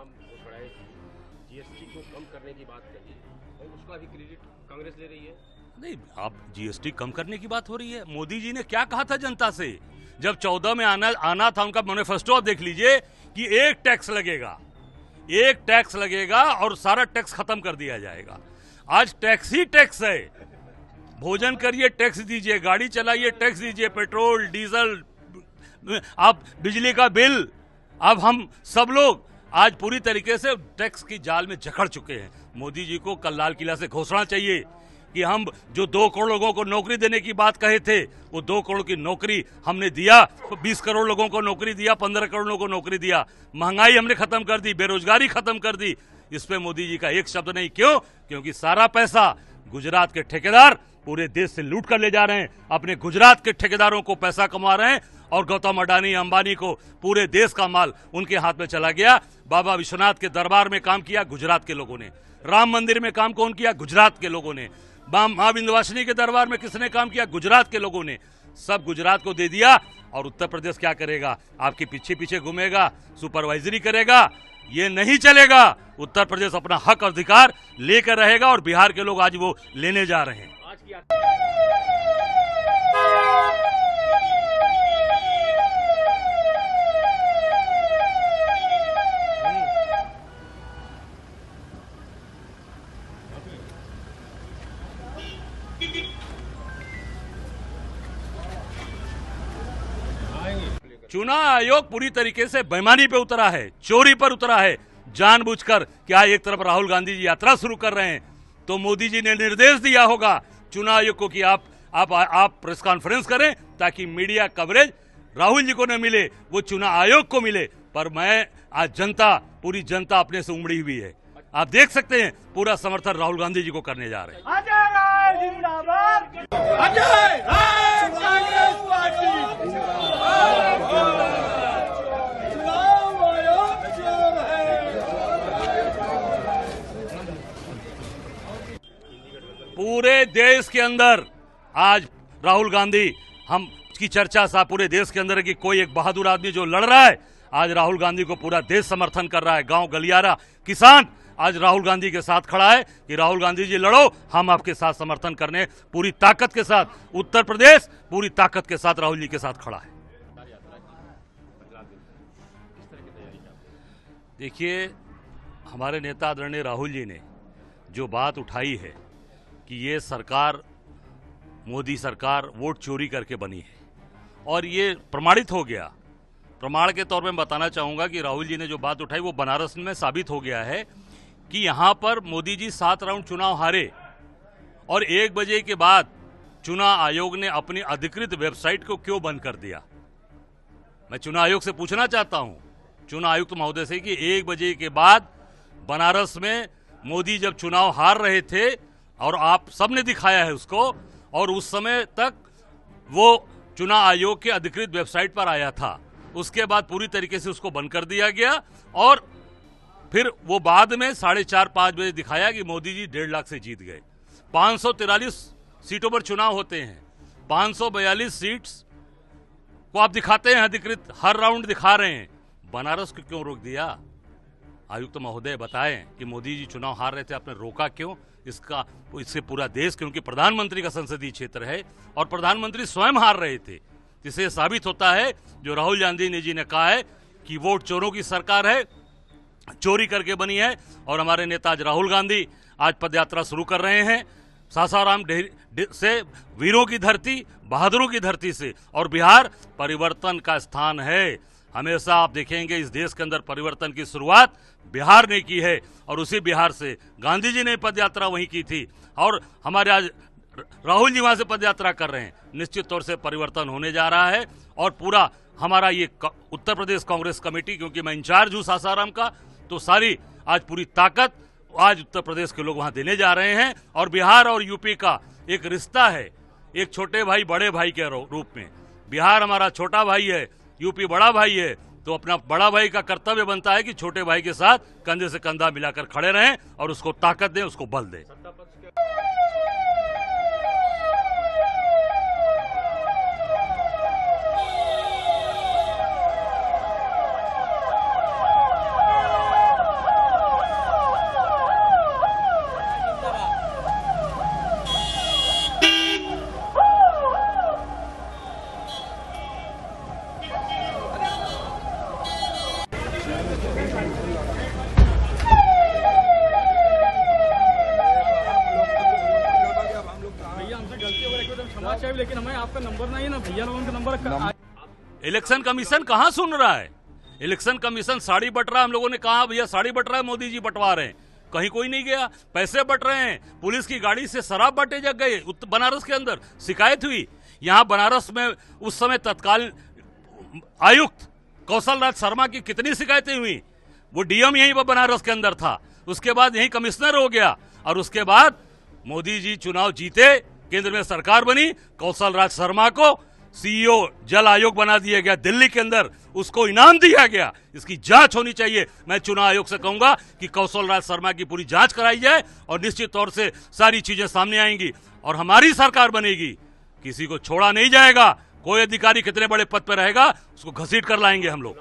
तमाम घोषणाएं की, जीएसटी को कम करने की बात कही और उसका भी क्रेडिट कांग्रेस ले रही है। नहीं, आप जीएसटी कम करने की बात हो रही है। मोदी जी ने क्या कहा था जनता से जब 14 में आना था, उनका मैनिफेस्टो आप देख लीजिए कि एक टैक्स लगेगा और सारा टैक्स खत्म कर दिया जाएगा। आज टैक्स ही टैक्स है। भोजन करिए टैक्स दीजिए, गाड़ी चलाइए टैक्स दीजिए, पेट्रोल डीजल, आप बिजली का बिल। अब हम सब लोग आज पूरी तरीके से टैक्स की जाल में जकड़ चुके हैं। मोदी जी को कल लाल किला से घोषणा चाहिए कि हम जो 2 करोड़ लोगों को नौकरी देने की बात कहे थे, वो 2 करोड़ की नौकरी हमने दिया। 20 करोड़ लोगों को नौकरी दिया, 15 करोड़ लोगों को नौकरी दिया। महंगाई हमने खत्म कर दी, बेरोजगारी खत्म कर दी। इस पे मोदी जी का एक शब्द नहीं। क्यों? क्योंकि सारा पैसा गुजरात के ठेकेदार पूरे देश से लूट कर ले जा रहे हैं। अपने गुजरात के ठेकेदारों को पैसा कमा रहे हैं और गौतम अडानी अंबानी को पूरे देश का माल उनके हाथ में चला गया। बाबा विश्वनाथ के दरबार में काम किया गुजरात के लोगों ने। राम मंदिर में काम कौन किया? गुजरात के लोगों ने। मां विंध्यवासिनी के दरबार में किसने काम किया? गुजरात के लोगों ने। सब गुजरात को दे दिया। और उत्तर प्रदेश क्या करेगा? आपके पीछे पीछे घूमेगा, सुपरवाइजरी करेगा। ये नहीं चलेगा। उत्तर प्रदेश अपना हक और अधिकार लेकर रहेगा और बिहार के लोग आज वो लेने जा रहे हैं। चुनाव आयोग पूरी तरीके से बेईमानी पे उतरा है, चोरी पर उतरा है, जानबूझकर। क्या एक तरफ राहुल गांधी जी यात्रा शुरू कर रहे हैं तो मोदी जी ने निर्देश दिया होगा चुनाव आयोग को कि आप प्रेस कॉन्फ्रेंस करें ताकि मीडिया कवरेज राहुल जी को न मिले, वो चुनाव आयोग को मिले। पर मैं आज पूरी जनता अपने से उमड़ी हुई है। आप देख सकते हैं पूरा समर्थन राहुल गांधी जी को करने जा रहे हैं। पूरे देश के अंदर आज राहुल गांधी, हम की चर्चा सा पूरे देश के अंदर है कि कोई एक बहादुर आदमी जो लड़ रहा है, आज राहुल गांधी को पूरा देश समर्थन कर रहा है। गांव गलियारा किसान आज राहुल गांधी के साथ खड़ा है कि राहुल गांधी जी लड़ो, हम आपके साथ समर्थन करने पूरी ताकत के साथ। उत्तर प्रदेश पूरी ताकत के साथ राहुल जी के साथ खड़ा है। देखिए, हमारे नेता आदरणीय राहुल जी ने जो बात उठाई है कि ये सरकार, मोदी सरकार वोट चोरी करके बनी है और ये प्रमाणित हो गया। प्रमाण के तौर पे मैं बताना चाहूंगा कि राहुल जी ने जो बात उठाई वो बनारस में साबित हो गया है कि यहां पर मोदी जी 7 राउंड चुनाव हारे और 1 बजे के बाद चुनाव आयोग ने अपनी अधिकृत वेबसाइट को क्यों बंद कर दिया। मैं चुनाव आयोग से पूछना चाहता हूं, चुनाव आयुक्त महोदय से, कि 1 बजे के बाद बनारस में मोदी जब चुनाव हार रहे थे और आप सबने दिखाया है उसको, और उस समय तक वो चुनाव आयोग के अधिकृत वेबसाइट पर आया था, उसके बाद पूरी तरीके से उसको बंद कर दिया गया और फिर वो बाद में 4:30-5 बजे दिखाया कि मोदी जी 1.5 लाख से जीत गए। 543 सीटों पर चुनाव होते हैं, 542 सीट्स को आप दिखाते हैं अधिकृत, हर राउंड दिखा रहे हैं। बनारस को क्यों रोक दिया? आयुक्त महोदय बताएं कि मोदी जी चुनाव हार रहे थे, आपने रोका क्यों? इससे पूरा देश, क्योंकि प्रधानमंत्री का संसदीय क्षेत्र है और प्रधानमंत्री स्वयं हार रहे थे। इससे साबित होता है जो राहुल गांधी जी ने कहा है कि वोट चोरों की सरकार है, चोरी करके बनी है। और हमारे नेता आज राहुल गांधी आज पदयात्रा शुरू कर रहे हैं सासाराम से, वीरों की धरती, बहादुरों की धरती से। और बिहार परिवर्तन का स्थान है। हमेशा आप देखेंगे इस देश के अंदर परिवर्तन की शुरुआत बिहार ने की है और उसी बिहार से गांधी जी ने पदयात्रा वहीं की थी और हमारे आज राहुल जी वहां से पदयात्रा कर रहे हैं। निश्चित तौर से परिवर्तन होने जा रहा है और पूरा हमारा ये उत्तर प्रदेश कांग्रेस कमेटी, क्योंकि मैं इंचार्ज हूं सासाराम का, तो सारी आज पूरी ताकत आज उत्तर प्रदेश के लोग वहां देने जा रहे हैं। और बिहार और यूपी का एक रिश्ता है, एक छोटे भाई बड़े भाई के रूप में। बिहार हमारा छोटा भाई है, यूपी बड़ा भाई है, तो अपना बड़ा भाई का कर्तव्य बनता है कि छोटे भाई के साथ कंधे से कंधा मिलाकर खड़े रहें और उसको ताकत दें, उसको बल दें। आपका नंबर नहीं है ना भैया लोगों का नंबर। इलेक्शन कमीशन कहाँ सुन रहा है? इलेक्शन कमीशन साड़ी बट रहा है। हम लोगों ने कहा भैया साड़ी बट रहा है, मोदी जी बंटवा रहे हैं, कहीं कोई नहीं गया। पैसे बट रहे हैं, पुलिस की गाड़ी से शराब बांटे जग गए बनारस के अंदर, शिकायत हुई। यहाँ बनारस में उस समय तत्काल आयुक्त कौशल राज शर्मा की कितनी शिकायतें हुई, वो डीएम यहीं पर बनारस के अंदर था, उसके बाद यहीं कमिश्नर हो गया, और उसके बाद मोदी जी चुनाव जीते, केंद्र में सरकार बनी, कौशल राज शर्मा को सीईओ जल आयोग बना दिया गया दिल्ली के अंदर, उसको इनाम दिया गया। इसकी जांच होनी चाहिए। मैं चुनाव आयोग से कहूंगा कि कौशल राज शर्मा की पूरी जांच कराई जाए और निश्चित तौर से सारी चीजें सामने आएंगी और हमारी सरकार बनेगी। किसी को छोड़ा नहीं जाएगा। कोई अधिकारी कितने बड़े पद पर रहेगा उसको घसीट कर लाएंगे हम लोग।